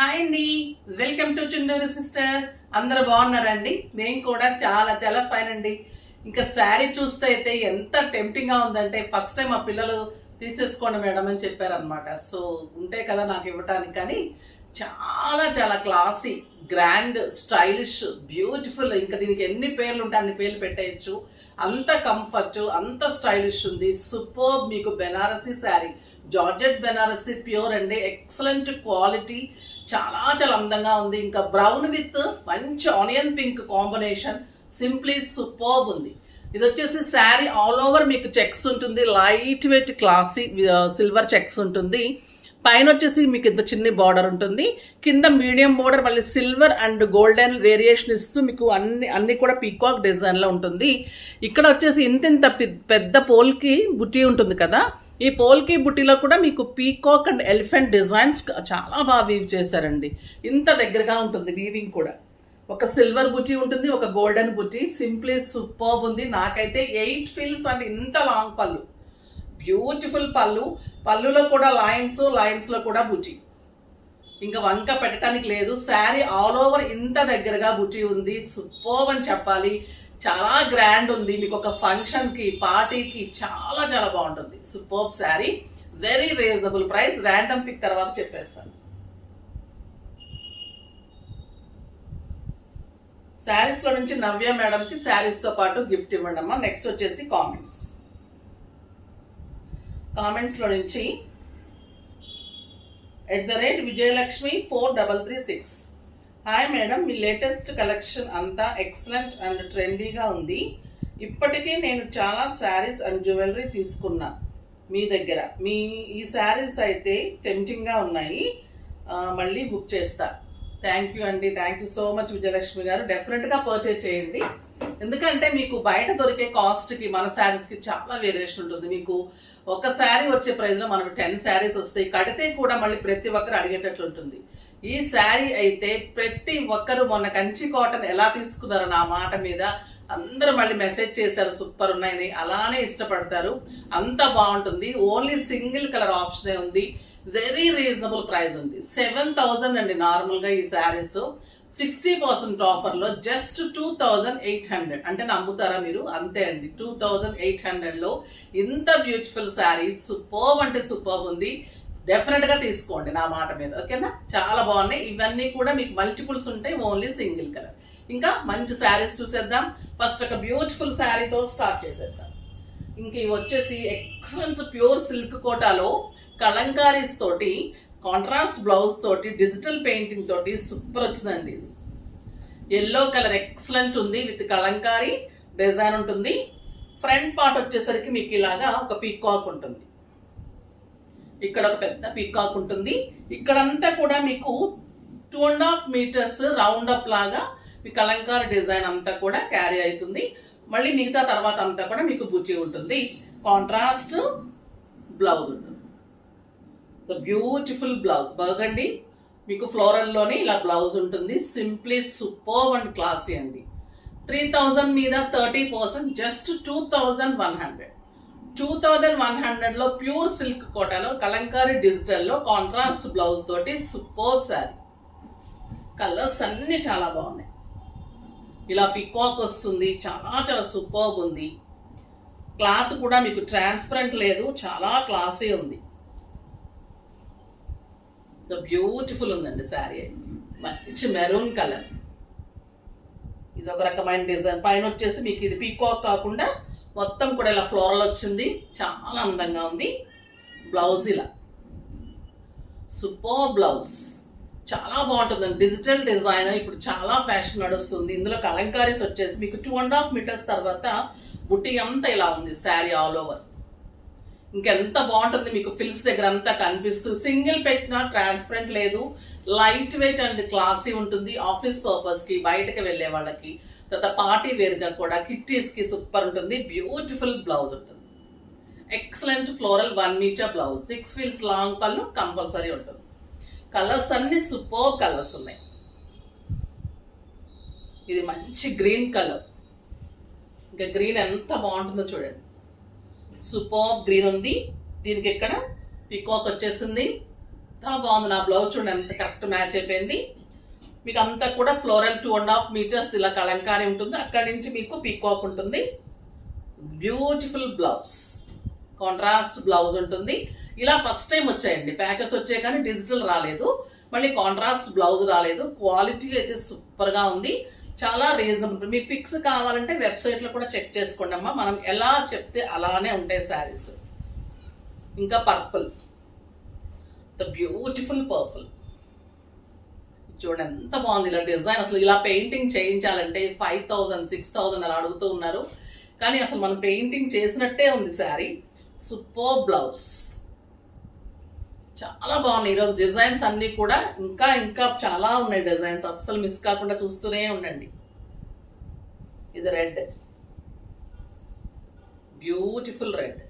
Hi అండి, welcome to Chunduru sisters. అందరూ బాగున్నారండి? మేము కూడా చాలా చాలా ఫైన్ అండి. ఇంకా శారీ చూస్తే అయితే ఎంత టెంప్టింగ్ గా ఉందంటే ఫస్ట్ టైం మా పిల్లలు తీసేసుకోండి మేడం అని చెప్పారనమాట. సో ఉంటే కదా నాకు ఇవ్వటానికి, కానీ చాలా చాలా క్లాసీ, గ్రాండ్, స్టైలిష్, బ్యూటిఫుల్. ఇంకా దీనికి ఎన్ని పేర్లు ఉంటే అన్ని పేర్లు పెట్టేయచ్చు. అంత కంఫర్ట్, అంత స్టైలిష్ ఉంది. సూపర్. మీకు బెనారసీ శారీ, జార్జెట్ బెనారసీ ప్యూర్ అండి, ఎక్సలెంట్ క్వాలిటీ, చాలా చాలా అందంగా ఉంది. ఇంకా బ్రౌన్ విత్ మంచి onion pink combination, simply superb ఉంది. ఇది వచ్చేసి శారీ ఆల్ ఓవర్ మీకు చెక్స్ ఉంటుంది, light weight classy silver checks ఉంటుంది. పైన వచ్చేసి మీకు ఇంత చిన్న బార్డర్ ఉంటుంది, కింద మీడియం బార్డర్, మళ్ళీ సిల్వర్ అండ్ గోల్డెన్ వేరియేషన్ ఇస్తూ మీకు అన్ని కూడా పీకాక్ డిజైన్లో ఉంటుంది. ఇక్కడ వచ్చేసి ఇంత పెద్ద పోల్కి బుట్టి ఉంటుంది కదా, ఈ పోల్కి బుట్టిలో కూడా మీకు పీకాక్ అండ్ ఎలిఫెంట్ డిజైన్స్ చాలా బాగా వీవ్ చేశారండి. ఇంత దగ్గరగా ఉంటుంది వీవింగ్ కూడా. ఒక సిల్వర్ బుట్టి ఉంటుంది, ఒక గోల్డెన్ బుట్టి, సింప్లీ సూపర్బ్ ఉంది. నాకైతే 8 ఫీల్స్ అండ్ ఇంత లాంగ్ పళ్ళు, బ్యూటిఫుల్ పళ్ళు. పళ్ళులో కూడా లైన్స్లో కూడా బుట్టి, ఇంకా వంక పెట్టడానికి లేదు. శారీ ఆల్ ఓవర్ ఇంత దగ్గరగా బుట్టి ఉంది. సూపర్బ్ అని చెప్పాలి. చాలా గ్రాండ్ ఉంది. మీకు ఒక ఫంక్షన్కి, పార్టీకి చాలా చాలా బాగుంటుంది. Superb saree, very reasonable price. Random pick తర్వాత చెప్పేస్తాను. శారీస్లో నుంచి నవ్య మేడంకి శారీస్తో పాటు గిఫ్ట్ ఇవ్వండి అమ్మా. నెక్స్ట్ వచ్చేసి కామెంట్స్లో నుంచి @విజయలక్ష్మి 4336. హాయ్ మేడం, మీ లేటెస్ట్ కలెక్షన్ అంతా ఎక్సలెంట్ అండ్ ట్రెండీగా ఉంది. ఇప్పటికే నేను చాలా శారీస్ అండ్ జ్యువెలరీ తీసుకున్నా మీ దగ్గర. ఈ శారీస్ అయితే టెంప్టింగ్గా ఉన్నాయి, మళ్ళీ బుక్ చేస్తా. థ్యాంక్ యూ అండి, thank you so much Vijayalakshmi గారు. డెఫినెట్గా పర్చేజ్ చేయండి. ఎందుకంటే మీకు బయట దొరికే కాస్ట్కి మన శారీస్కి చాలా వేరియేషన్ ఉంటుంది. మీకు ఒక శారీ వచ్చే ప్రైస్లో మనకు 10 శారీస్ వస్తాయి. కడితే కూడా మళ్ళీ ప్రతి ఒక్కరు అడిగేటట్లు ఉంటుంది. ఈ శారీ అయితే ప్రతి ఒక్కరు మొన్న కంచి కాటన్ ఎలా తీసుకున్నారు నా మాట మీద అందరూ మళ్ళీ మెసేజ్ చేశారు, సూపర్ ఉన్నాయని. అలానే ఇష్టపడతారు, అంత బాగుంటుంది. ఓన్లీ సింగిల్ కలర్ ఆప్షనే ఉంది. వెరీ రీజనబుల్ ప్రైస్ ఉంది. 7000 అండి నార్మల్గా ఈ శారీస్. 60% ఆఫర్లో జస్ట్ 2800. అంటే నమ్ముతారా మీరు? అంతే అండి, 2800లో ఇంత బ్యూటిఫుల్ శారీ. సూపర్బ్ అంటే సూపర్బ్ ఉంది. డెఫినెట్గా తీసుకోండి నా మాట మీద, ఓకేనా? చాలా బాగున్నాయి. ఇవన్నీ కూడా మీకు మల్టిపుల్స్ ఉంటాయి, ఓన్లీ సింగిల్ కలర్. ఇంకా మంచి శారీస్ చూసేద్దాం. ఫస్ట్ ఒక బ్యూటిఫుల్ శారీతో స్టార్ట్ చేసేద్దాం. ఇంక ఇవి వచ్చేసి ఎక్సలెంట్ ప్యూర్ సిల్క్ కోటాలో కలంకారీస్ తోటి, కాంట్రాస్ట్ బ్లౌజ్ తోటి, డిజిటల్ పెయింటింగ్ తోటి సూపర్ వచ్చిందండి. ఇది ఎల్లో కలర్ ఎక్సలెంట్ ఉంది, విత్ కలంకారీ డిజైన్ ఉంటుంది. ఫ్రంట్ పార్ట్ వచ్చేసరికి మీకు ఇలాగా ఒక పీకాక్ ఉంటుంది, ఇక్కడ ఒక పెద్ద పీకాక్ ఉంటుంది. ఇక్కడంతా కూడా మీకు 2.5 మీటర్స్ రౌండ్ అప్ లాగా మీ కలంకారీ డిజైన్ అంతా కూడా క్యారీ అవుతుంది. మళ్ళీ మిగతా తర్వాత అంతా కూడా మీకు బుచ్చి ఉంటుంది. కాంట్రాస్ట్ బ్లౌజ్ ఉంటుంది, బ్యూటిఫుల్ బ్లౌజ్. బర్గండి మీకు ఫ్లోరల్లోనే ఇలా బ్లౌజ్ ఉంటుంది. సింప్లీ సూపర్బ్ అండ్ క్లాసీ అండి. 3000 మీద 30%, జస్ట్ 2100. 2100లో ప్యూర్ సిల్క్ కోటాలో కలంకారీ డిజిటల్లో కాంట్రాస్ట్ బ్లౌజ్ తోటి సూపర్బ్ శారీ. కలర్స్ అన్నీ చాలా బాగున్నాయి. ఇలా పికాక్ వస్తుంది, చాలా చాలా సూపర్బ్ ఉంది. క్లాత్ కూడా మీకు ట్రాన్స్పరెంట్ లేదు, చాలా క్లాసీ ఉంది. బ్యూటిఫుల్ ఉందండి శారీ. మంచి మెరూన్ కలర్, ఇది ఒక రకమైన డిజైన్. పైన వచ్చేసి మీకు ఇది పీకాక్ కాకుండా మొత్తం కూడా ఇలా ఫ్లోరల్ వచ్చింది, చాలా అందంగా ఉంది. బ్లౌజ్ ఇలా సూపర్ బ్లౌజ్, చాలా బాగుంటుందండి. డిజిటల్ డిజైన్ ఇప్పుడు చాలా ఫ్యాషన్ నడుస్తుంది. ఇందులో కలంకారీస్ వచ్చేసి మీకు 2.5 మీటర్స్ తర్వాత బుట్టి అంతా ఇలా ఉంది శారీ ఆల్ ఓవర్. ఇంకెంత బాగుంటుంది, మీకు ఫిల్స్ దగ్గర అంతా కనిపిస్తూ. సింగిల్ పెట్టినా ట్రాన్స్పరెంట్ లేదు, లైట్ వెయిట్ అండ్ క్లాసీ ఉంటుంది. ఆఫీస్ పర్పస్కి, బయటకు వెళ్ళే వాళ్ళకి, తర్వాత పార్టీ వేర్గా కూడా, కిట్టీస్కి సూపర్ ఉంటుంది. బ్యూటిఫుల్ బ్లౌజ్ ఉంటుంది, excellent floral 1 metre blouse. 6 feels long పళ్ళు కంపల్సరీ ఉంటుంది. కలర్స్ అన్ని సూపర్ కలర్స్ ఉన్నాయి. ఇది మంచి గ్రీన్ కలర్, ఇంకా గ్రీన్ ఎంత బాగుంటుందో చూడండి. సూపర్ గ్రీన్ ఉంది. దీనికి ఇక్కడ పీకాక్ వచ్చేసింది, ఎంత బాగుంది. నా బ్లౌజ్ చూడండి ఎంత కరెక్ట్ మ్యాచ్ అయిపోయింది. మీకు అంతా కూడా ఫ్లోరల్ 2.5 మీటర్స్ ఇలా కలంకారీ ఉంటుంది. అక్కడి నుంచి మీకు పీకాక్ ఉంటుంది. బ్యూటిఫుల్ బ్లౌజ్, కాంట్రాస్ట్ బ్లౌజ్ ఉంటుంది. ఇలా ఫస్ట్ టైం వచ్చాయండి, ప్యాచెస్ వచ్చాయి కానీ డిజిటల్ రాలేదు, మళ్ళీ కాంట్రాస్ట్ బ్లౌజ్ రాలేదు. క్వాలిటీ అయితే సూపర్గా ఉంది, చాలా రీజనబుల్. మీ పిక్స్ కావాలంటే వెబ్సైట్లో కూడా చెక్ చేసుకోండి అమ్మా, మనం ఎలా చెప్తే అలానే ఉంటాయి శారీస్. ఇంకా పర్పుల్, ద బ్యూటిఫుల్ పర్పుల్ చూడండి ఎంత బాగుంది. ఇలా డిజైన్ అసలు ఇలా పెయింటింగ్ చేయించాలంటే 5,000 6,000 అలా అడుగుతూ ఉన్నారు, కానీ అసలు మనం పెయింటింగ్ చేసినట్టే ఉంది శారీ. సూపర్ బ్లౌజ్, చాలా బాగున్నాయి. ఈరోజు డిజైన్స్ అన్నీ కూడా ఇంకా ఇంకా చాలా ఉన్నాయి డిజైన్స్, అస్సలు మిస్ కాకుండా చూస్తూనే ఉండండి. ఇది రెడ్, బ్యూటిఫుల్ రెడ్.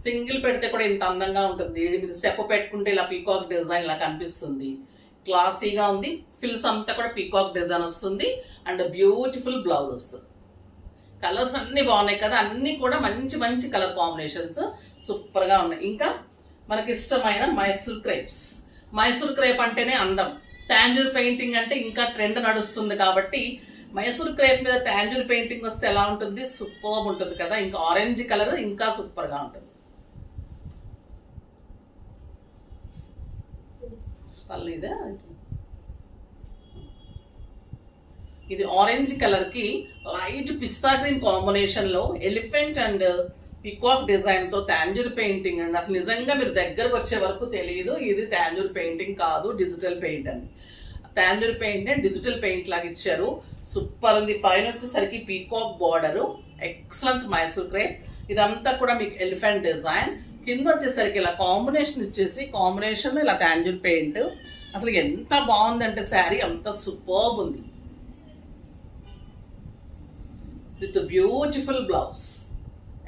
సింగిల్ పెడితే కూడా ఇంత అందంగా ఉంటుంది. మీరు స్టెప్ పెట్టుకుంటే ఇలా పీకాక్ డిజైన్ ఇలా కనిపిస్తుంది, క్లాసీగా ఉంది. ఫిల్స్ అంతా కూడా పీకాక్ డిజైన్ వస్తుంది అండ్ బ్యూటిఫుల్ బ్లౌజ్ వస్తుంది. కలర్స్ అన్నీ బాగున్నాయి కదా, అన్నీ కూడా మంచి మంచి కలర్ కాంబినేషన్స్ సూపర్గా ఉన్నాయి. ఇంకా మనకి ఇష్టమైన మైసూర్ క్రేప్స్. మైసూర్ క్రేప్ అంటేనే అందం, టాంజూర్ పెయింటింగ్ అంటే ఇంకా ట్రెండ్ నడుస్తుంది కాబట్టి మైసూర్ క్రేప్ మీద టాంజూర్ పెయింటింగ్ వస్తే ఎలా ఉంటుంది, సూపర్ ఉంటుంది కదా. ఇంకా ఆరెంజ్ కలర్ ఇంకా సూపర్గా ఉంటుంది. పల్లీదా ఇది ఆరెంజ్ కలర్ కి లైట్ పిస్తా గ్రీన్ కాంబినేషన్ లో ఎలిఫెంట్ అండ్ పికాక్ డిజైన్ తో టాంజూర్ పెయింటింగ్ అండి. అసలు నిజంగా మీరు దగ్గరకు వచ్చే వరకు తెలియదు ఇది టాంజూర్ పెయింటింగ్ కాదు, డిజిటల్ పెయింట్ అని. టాంజూర్ పెయింట్ డిజిటల్ పెయింట్ లాగా ఇచ్చారు, సూపర్ ఉంది. పైన వచ్చేసరికి peacock border, excellent Mysore crepe. ఇదంతా కూడా మీకు ఎలిఫెంట్ డిజైన్. కింద వచ్చేసరికి ఇలా కాంబినేషన్ ఇచ్చేసి కాంబినేషన్ ఇలా టాంజూర్ పెయింట్. అసలు ఎంత బాగుందంటే శారీ అంత సూపర్బ్ ఉంది. With beautiful blouse,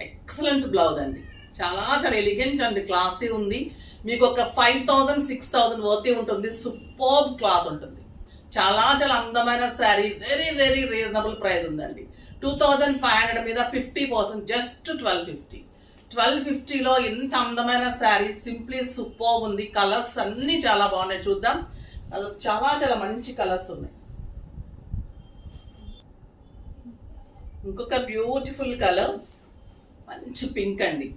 excellent blouse అండి. చాలా చాలా ఎలిగెంట్ అండ్ క్లాసీ ఉంది. మీకు ఒక 5,000 6,000 వర్తీ ఉంటుంది. సూపర్బ్ క్లాత్ ఉంటుంది. చాలా చాలా అందమైన sari, very very reasonable price ఉందండి. 2,500 మీద 50%, జస్ట్ 1250. 1250లో ఇంత అందమైన శారీ సింప్లీ సూపర్బ్ ఉంది. కలర్స్ అన్నీ చాలా బాగున్నాయి, చూద్దాం. చాలా చాలా మంచి కలర్స్ ఉన్నాయి. ఇంకొక బ్యూటిఫుల్ కలర్ మంచి పింక్ అండి,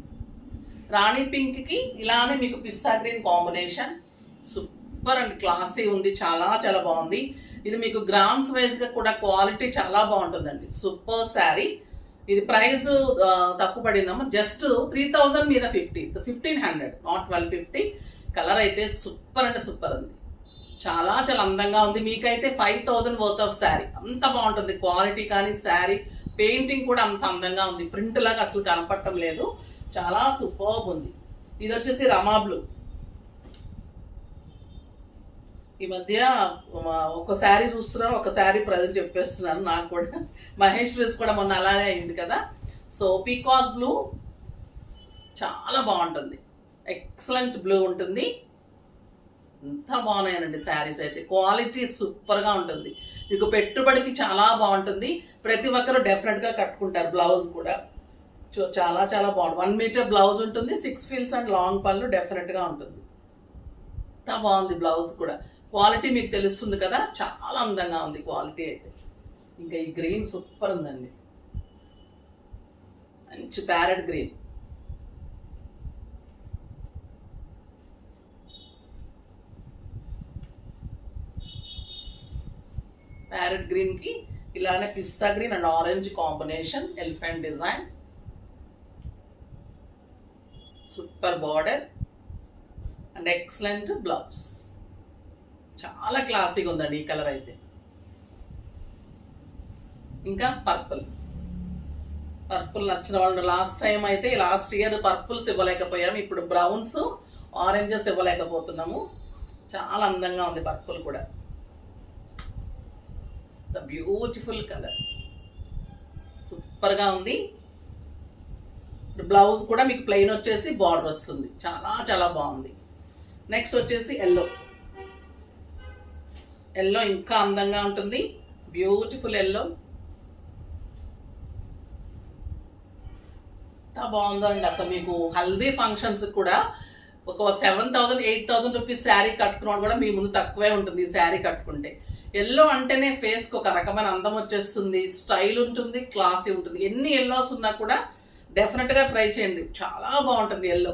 రాణి పింక్ కి ఇలానే మీకు pista green combination. Super and classy ఉంది, చాలా చాలా బాగుంది. ఇది మీకు గ్రామ్స్ వైజ్ గా కూడా క్వాలిటీ చాలా బాగుంటుందండి. సూపర్ శారీ. ఇది ప్రైస్ తక్కువ పడిందమ్మా, జస్ట్ 3,000 మీద 1,500, నాట్ 1250. కలర్ అయితే సూపర్ అంటే సూపర్ ఉంది, చాలా చాలా అందంగా ఉంది. మీకైతే 5,000 వర్త్ ఆఫ్ శారీ, అంత బాగుంటుంది క్వాలిటీ. కానీ శారీ పెయింటింగ్ కూడా అంత అందంగా ఉంది, ప్రింట్ లాగా అసలు కనపడటం లేదు, చాలా సూపర్బ్ ఉంది. ఇది వచ్చేసి రమా బ్లూ. ఈ మధ్య ఒక శారీ చూస్తున్నాను, ఒక శారీ ప్రజలు చెప్పేస్తున్నాను. నాకు కూడా మహేష్ డ్రెస్ కూడా మొన్న అలానే అయింది కదా. సో పీకాక్ బ్లూ చాలా బాగుంటుంది, ఎక్సలెంట్ బ్లూ ఉంటుంది. ఎంత బాగున్నాయనండి శారీస్ అయితే, క్వాలిటీ సూపర్గా ఉంటుంది. మీకు పెట్టుబడికి చాలా బాగుంటుంది, ప్రతి ఒక్కరు డెఫినెట్గా కట్టుకుంటారు. బ్లౌజ్ కూడా చాలా చాలా బాగుంటుంది. 1 మీటర్ బ్లౌజ్ ఉంటుంది, 6 ఫీల్స్ అండ్ లాంగ్ పళ్ళు డెఫినెట్గా ఉంటుంది. ఎంత బాగుంది బ్లౌజ్ కూడా, క్వాలిటీ మీకు తెలుస్తుంది కదా, చాలా అందంగా ఉంది క్వాలిటీ అయితే. ఇంకా ఈ గ్రీన్ సూపర్ ఉందండి, మంచి ప్యారెట్ గ్రీన్. ప్యారెట్ గ్రీన్ కి ఇలానే pista green and orange combination, elephant design, super border and excellent blouse. చాలా క్లాసీగా ఉందండి ఈ కలర్ అయితే. ఇంకా పర్పుల్. పర్పుల్ నచ్చిన వాళ్ళు, లాస్ట్ టైం అయితే లాస్ట్ ఇయర్ పర్పుల్స్ ఇవ్వలేకపోయాము, ఇప్పుడు బ్రౌన్స్ ఆరెంజెస్ ఇవ్వలేకపోతున్నాము. చాలా అందంగా ఉంది పర్పుల్ కూడా, ద బ్యూటిఫుల్ కలర్, సూపర్గా ఉంది. బ్లౌజ్ కూడా మీకు ప్లెయిన్ వచ్చేసి బార్డర్ వస్తుంది, చాలా చాలా బాగుంది. నెక్స్ట్ వచ్చేసి ఎల్లో. ఎల్లో ఇంకా అందంగా ఉంటుంది, బ్యూటిఫుల్ ఎల్లో. ఎంత బాగుందండి అసలు. మీకు హల్దీ ఫంక్షన్స్ కూడా ఒక 7,000 8,000 రూపీస్ శారీ కట్టుకున్నాడు కూడా మీ ముందు తక్కువే ఉంటుంది ఈ శారీ కట్టుకుంటే. ఎల్లో అంటేనే ఫేస్కి ఒక రకమైన అందం వచ్చేస్తుంది, స్టైల్ ఉంటుంది, క్లాసీ ఉంటుంది. ఎన్ని ఎల్లోస్ ఉన్నా కూడా డెఫినెట్గా ట్రై చేయండి, చాలా బాగుంటుంది ఎల్లో.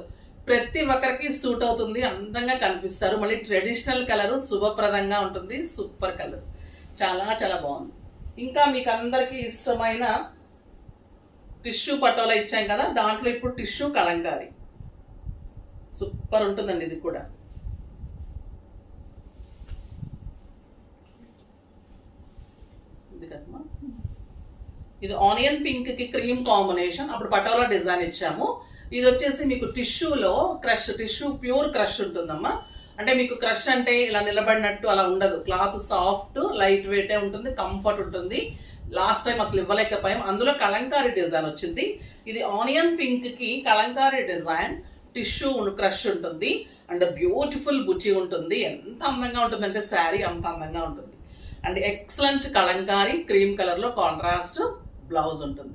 ప్రతి ఒక్కరికి సూట్ అవుతుంది, అందంగా కనిపిస్తారు. మళ్ళీ ట్రెడిషనల్ కలరు, శుభప్రదంగా ఉంటుంది, సూపర్ కలర్, చాలా చాలా బాగుంది. ఇంకా మీకు అందరికీ ఇష్టమైన టిష్యూ పటోలా ఇచ్చాం కదా, దాంట్లో ఇప్పుడు టిష్యూ కలంకారీ సూపర్ ఉంటుందండి. ఇది కూడా ఇది ఆనియన్ పింక్ కి క్రీమ్ కాంబినేషన్. అప్పుడు పటోలా డిజైన్ ఇచ్చాము. ఇది వచ్చేసి మీకు టిష్యూలో క్రష్, టిష్యూ ప్యూర్ క్రష్ ఉంటుందమ్మా. అంటే మీకు క్రష్ అంటే ఇలా నిలబడినట్టు అలా ఉండదు. క్లాత్ సాఫ్ట్ లైట్ వెయిటే ఉంటుంది, కంఫర్ట్ ఉంటుంది. లాస్ట్ టైం అసలు ఇవ్వలేకపోయాం. అందులో కలంకారీ డిజైన్ వచ్చింది. ఇది ఆనియన్ పింక్ కి కలంకారీ డిజైన్, టిష్యూ క్రష్ ఉంటుంది అండ్ బ్యూటిఫుల్ బుచ్చి ఉంటుంది. ఎంత అందంగా ఉంటుంది అంటే శారీ అంత అందంగా ఉంటుంది. And excellent Kalamkari cream colour లో కాంట్రాస్ట్ బ్లౌజ్ ఉంటుంది.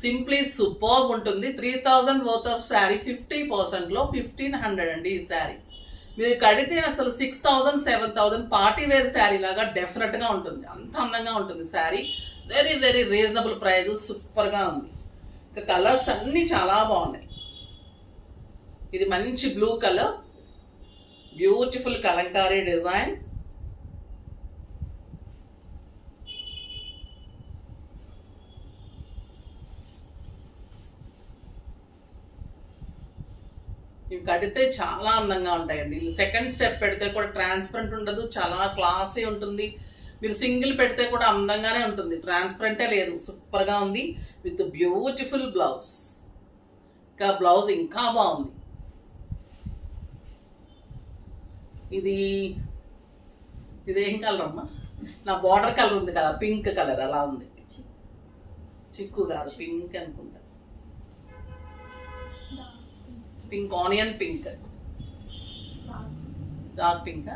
సింప్లీ సూపర్ ఉంటుంది. 3,000 వర్త్ ఆఫ్ శారీ 50% లో 1,500 అండి ఈ శారీ. మీరు కడితే అసలు 6,000 7,000 పార్టీ వేర్ శారీ లాగా డెఫినెట్ గా ఉంటుంది. అంత అందంగా ఉంటుంది sari. Very very reasonable price, super గా ఉంది. ఇంకా కలర్స్ అన్ని చాలా బాగున్నాయి. ఇది మంచి blue colour, beautiful Kalamkari design. ఇవి కడితే చాలా అందంగా ఉంటాయండి. సెకండ్ స్టెప్ పెడితే కూడా ట్రాన్స్పరెంట్ ఉండదు, చాలా క్లాసీ ఉంటుంది. మీరు సింగిల్ పెడితే కూడా అందంగానే ఉంటుంది, ట్రాన్స్పరెంటే లేదు, సూపర్గా ఉంది. With beautiful blouse. ఇంకా బ్లౌజ్ ఇంకా బాగుంది. ఇదేం కలర్ అమ్మా? నా బార్డర్ కలర్ ఉంది కదా, పింక్ కలర్ అలా ఉంది. చిక్కు కాదు, పింక్ అనుకుంటా. Pink, onion pink, dark pink.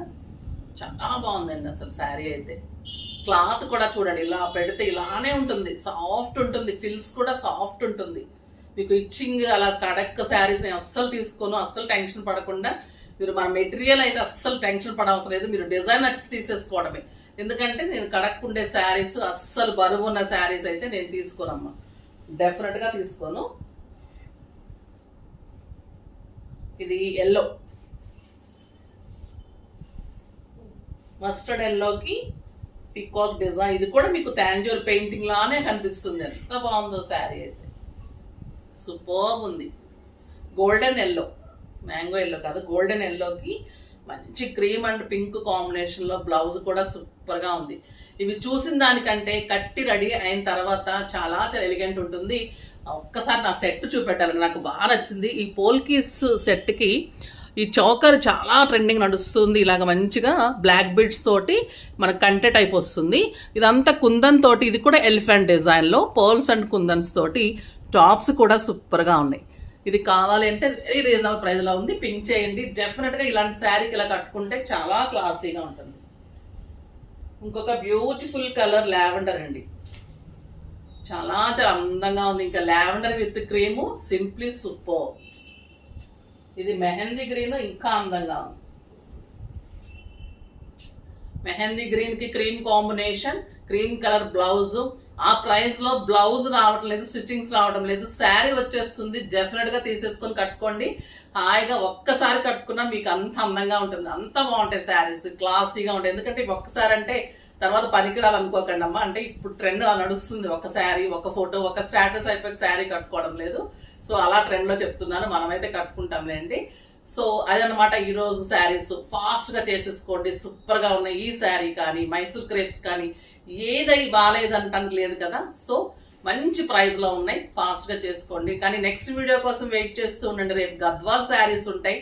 చాలా బాగుందండి అసలు శారీ అయితే. క్లాత్ కూడా చూడండి, ఇలా పెడితే ఇలానే ఉంటుంది, సాఫ్ట్ ఉంటుంది. ఫిల్స్ కూడా సాఫ్ట్ ఉంటుంది. మీకు ఇచ్చింగ్ అలా కడక్ శారీస్ నేను అస్సలు తీసుకోను, అస్సలు టెన్షన్ పడకుండా. మీరు మన మెటీరియల్ అయితే అస్సలు టెన్షన్ పడవసరం లేదు, మీరు డిజైన్ నచ్చి తీసేసుకోవడమే. ఎందుకంటే నేను కడక్ ఉండే శారీస్, అస్సలు బరువు ఉన్న శారీస్ అయితే నేను తీసుకోనమ్మా, డెఫినెట్గా తీసుకోను. ఇది ఎల్లో, మస్టర్డ్ ఎల్లోకి పికాక్ డిజైన్. ఇది కూడా మీకు టాంజూర్ పెయింటింగ్ లానే కనిపిస్తుంది. ఎంత బాగుందో శారీ అయితే, సూపర్ ఉంది. గోల్డెన్ ఎల్లో, మ్యాంగో ఎల్లో కాదు, గోల్డెన్ ఎల్లోకి మంచి క్రీమ్ అండ్ పింక్ కాంబినేషన్లో బ్లౌజ్ కూడా సూపర్గా ఉంది. ఇవి చూసిన దానికంటే కట్టి రెడీ అయిన తర్వాత చాలా చాలా ఎలిగెంట్ ఉంటుంది. ఒక్కసారి నా సెట్ చూపెట్టాలి, నాకు బాగా నచ్చింది. ఈ పోల్కీస్ సెట్కి ఈ చౌకర్ చాలా ట్రెండింగ్ నడుస్తుంది. ఇలాగ మంచిగా బ్లాక్ బీడ్స్ తోటి మనకు కంటె టైప్ వస్తుంది. ఇదంతా కుందన్ తోటి, ఇది కూడా ఎలిఫెంట్ డిజైన్లో పర్ల్స్ అండ్ కుందన్స్ తోటి టాప్స్ కూడా సూపర్గా ఉన్నాయి. ఇది కావాలి అంటే వెరీ రీజనబుల్ ప్రైస్లో ఉంది. పింక్ చేయండి, డెఫినెట్గా ఇలాంటి శారీకి ఇలా కట్టుకుంటే చాలా క్లాసీగా ఉంటుంది. ఇంకొక బ్యూటిఫుల్ కలర్ లావెండర్ అండి, చాలా చాలా అందంగా ఉంది. ఇంకా lavender with cream, simply super. ఇది మెహందీ గ్రీన్, ఇంకా అందంగా ఉంది. మెహందీ గ్రీన్ కి cream combination, cream colour blouse. ఆ ప్రైస్ లో బ్లౌజ్ రావటం లేదు, స్టిచ్చింగ్స్ రావడం లేదు, శారీ వచ్చేస్తుంది. డెఫినెట్ గా తీసేసుకొని కట్టుకోండి, హాయిగా ఒక్కసారి కట్టుకున్నా మీకు అంత అందంగా ఉంటుంది. అంత బాగుంటాయి శారీస్, క్లాసీగా ఉంటాయి. ఎందుకంటే ఒక్కసారి అంటే తర్వాత పనికిరాదు అనుకోకండి అమ్మా. అంటే ఇప్పుడు ట్రెండ్ అలా నడుస్తుంది, ఒక శారీ, ఒక ఫోటో, ఒక స్టేటస్ అయిపోయి శారీ కట్టుకోవడం లేదు. సో అలా ట్రెండ్లో చెప్తున్నాను, మనమైతే కట్టుకుంటాంలేండి. సో అదనమాట ఈరోజు శారీస్. ఫాస్ట్గా చేసేసుకోండి, సూపర్గా ఉన్నాయి. ఈ శారీ కానీ, మైసూర్ క్రేప్స్ కానీ, ఏదై బాగాలేదంటానికి లేదు కదా. సో మంచి ప్రైస్లో ఉన్నాయి, ఫాస్ట్గా చేసుకోండి. కానీ నెక్స్ట్ వీడియో కోసం వెయిట్ చేస్తూ ఉండండి. రేపు గద్వాల్ శారీస్ ఉంటాయి,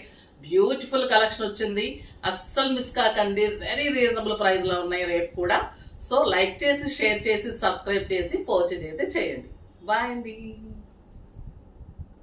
బ్యూటిఫుల్ కలెక్షన్ వచ్చింది, అస్సలు మిస్ కాకండి. వెరీ రీజనబుల్ ప్రైస్లో ఉన్నాయి రేపు కూడా. సో లైక్ చేసి, షేర్ చేసి, సబ్స్క్రైబ్ చేసి పర్చేజ్ అయితే చేయండి. బాయ్ అండి.